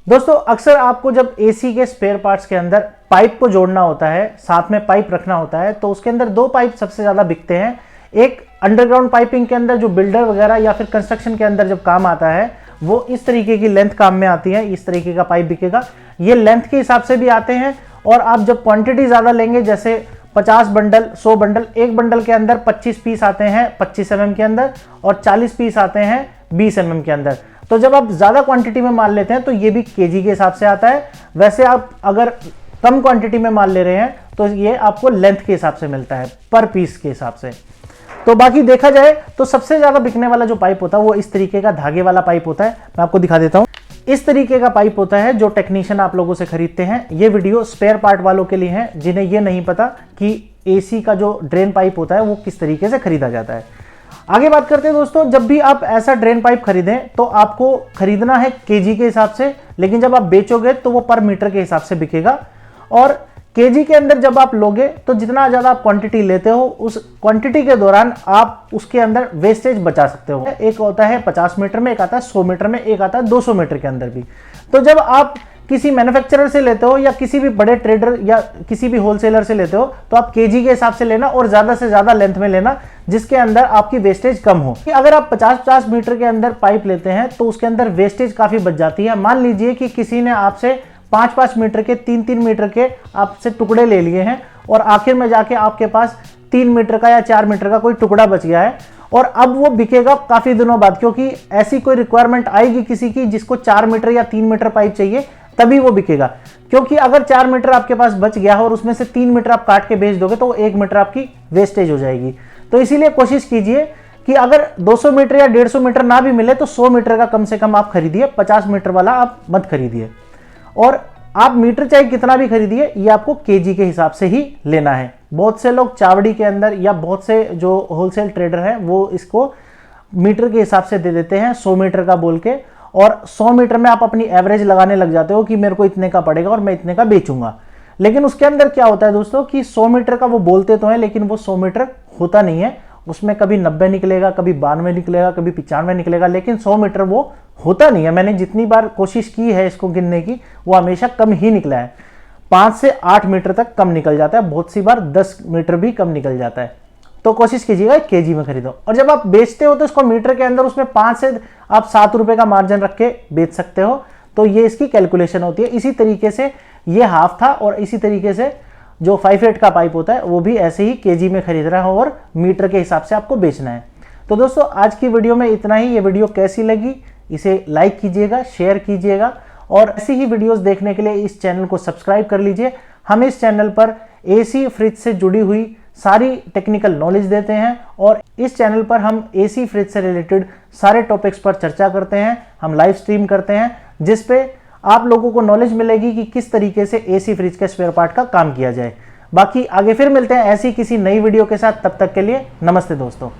दोस्तों अक्सर आपको जब एसी के स्पेयर पार्ट्स के अंदर पाइप को जोड़ना होता है, साथ में पाइप रखना होता है, तो उसके अंदर दो पाइप सबसे ज़्यादा बिकते हैं। एक अंडरग्राउंड पाइपिंग के अंदर जो बिल्डर वगैरह या फिर कंस्ट्रक्शन के अंदर जब काम आता है वो इस तरीके की लेंथ काम में आती है, इस तरीके का पाइप बिकेगा। ये लेंथ के हिसाब से भी आते हैं और आप जब क्वांटिटी ज़्यादा लेंगे, जैसे 50 बंडल 100 बंडल, एक बंडल के अंदर 25 पीस आते हैं 25 mm के अंदर और 40 पीस आते हैं 20 mm के अंदर। तो जब आप ज़्यादा क्वांटिटी में माल लेते हैं तो ये भी केजी के हिसाब से आता है। वैसे आप अगर कम क्वांटिटी में माल ले रहे हैं तो ये आपको लेंथ के हिसाब से मिलता है, पर पीस के हिसाब से। तो बाकी देखा जाए तो सबसे ज़्यादा बिकने वाला जो पाइप होता है वो इस तरीके का धागे वाला पाइप होता है। मैं आपको दिखा देता हूँ। इस तरीके का पाइप होता है जो टेक्नीशियन आप लोगों से खरीदते हैं। ये वीडियो स्पेयर पार्ट वालों के लिए है जिन्हें ये नहीं पता कि एसी का जो ड्रेन पाइप होता है वो किस तरीके से खरीदा जाता है। आगे बात करते हैं दोस्तों, जब भी आप ऐसा ड्रेन पाइप खरीदें तो आपको खरीदना है केजी के हिसाब से, लेकिन जब आप बेचोगे तो वो पर मीटर के हिसाब से बिकेगा। और केजी के अंदर जब आप लोगे तो जितना ज़्यादा आप क्वांटिटी लेते हो उस क्वांटिटी के दौरान आप उसके अंदर वेस्टेज बचा सकते हो। एक होता है 50 मीटर में, एक आता है 100 मीटर में, एक आता है 200 मीटर के अंदर भी। तो जब आप किसी मैन्युफैक्चरर से लेते हो या किसी भी बड़े ट्रेडर या किसी भी होलसेलर से लेते हो तो आप केजी के हिसाब से लेना और ज़्यादा से ज़्यादा लेंथ में लेना जिसके अंदर आपकी वेस्टेज कम हो। अगर आप 50-50 मीटर के अंदर पाइप लेते हैं तो उसके अंदर वेस्टेज काफ़ी बच जाती है। मान लीजिए कि किसी ने आपसे 5-5 मीटर के 3-3 मीटर के आपसे टुकड़े ले लिए हैं और आखिर में जाके आपके पास 3 मीटर का या 4 मीटर का कोई टुकड़ा बच गया है और अब वो बिकेगा काफ़ी दिनों बाद, क्योंकि ऐसी कोई रिक्वायरमेंट आएगी किसी की जिसको 4 मीटर या 3 मीटर पाइप चाहिए, तभी वो बिकेगा। क्योंकि अगर 4 मीटर आपके पास बच गया और उसमें से 3 मीटर आप काट के बेच दोगे तो 1 मीटर आपकी वेस्टेज हो जाएगी। तो इसीलिए कोशिश कीजिए कि अगर 200 मीटर या 150 मीटर ना भी मिले तो 100 मीटर का कम से कम आप खरीदिए, 50 मीटर वाला आप मत खरीदिए। और आप मीटर चाहे कितना भी खरीदिए, ये आपको केजी के हिसाब से ही लेना है। बहुत से लोग चावड़ी के अंदर या बहुत से जो होलसेल ट्रेडर हैं वो इसको मीटर के हिसाब से दे देते हैं, 100 मीटर का बोल के, और 100 मीटर में आप अपनी एवरेज लगाने लग जाते हो कि मेरे को इतने का पड़ेगा और मैं इतने का बेचूंगा। लेकिन उसके अंदर क्या होता है दोस्तों कि 100 मीटर का वो बोलते तो हैं लेकिन वो 100 मीटर होता नहीं है। उसमें कभी 90 निकलेगा, कभी 92 निकलेगा, कभी 95 निकलेगा, लेकिन 100 मीटर वो होता नहीं है। मैंने जितनी बार कोशिश की है इसको गिनने की वो हमेशा कम ही निकला है। 5 से 8 मीटर तक कम निकल जाता है, बहुत सी बार 10 मीटर भी कम निकल जाता है। तो कोशिश कीजिएगा केजी में खरीदो। और जब आप बेचते हो तो इसको मीटर के अंदर उसमें 5 से आप 7 रुपए का मार्जिन रख के बेच सकते हो। तो ये इसकी कैलकुलेशन होती है। इसी तरीके से ये हाफ था और इसी तरीके से जो 5/8 का पाइप होता है वो भी ऐसे ही केजी में खरीद रहा है और मीटर के हिसाब से आपको बेचना है। तो दोस्तों आज की वीडियो में इतना ही। ये वीडियो कैसी लगी इसे लाइक कीजिएगा, शेयर कीजिएगा और ऐसी ही वीडियोस देखने के लिए इस चैनल को सब्सक्राइब कर लीजिए। हम इस चैनल पर एसी फ्रिज से जुड़ी हुई सारी टेक्निकल नॉलेज देते हैं और इस चैनल पर हम एसी फ्रिज से रिलेटेड सारे टॉपिक्स पर चर्चा करते हैं, हम लाइव स्ट्रीम करते हैं, जिस पे आप लोगों को नॉलेज मिलेगी कि किस तरीके से एसी फ्रिज के स्पेयर पार्ट का काम किया जाए। बाकी आगे फिर मिलते हैं ऐसी किसी नई वीडियो के साथ। तब तक के लिए नमस्ते दोस्तों।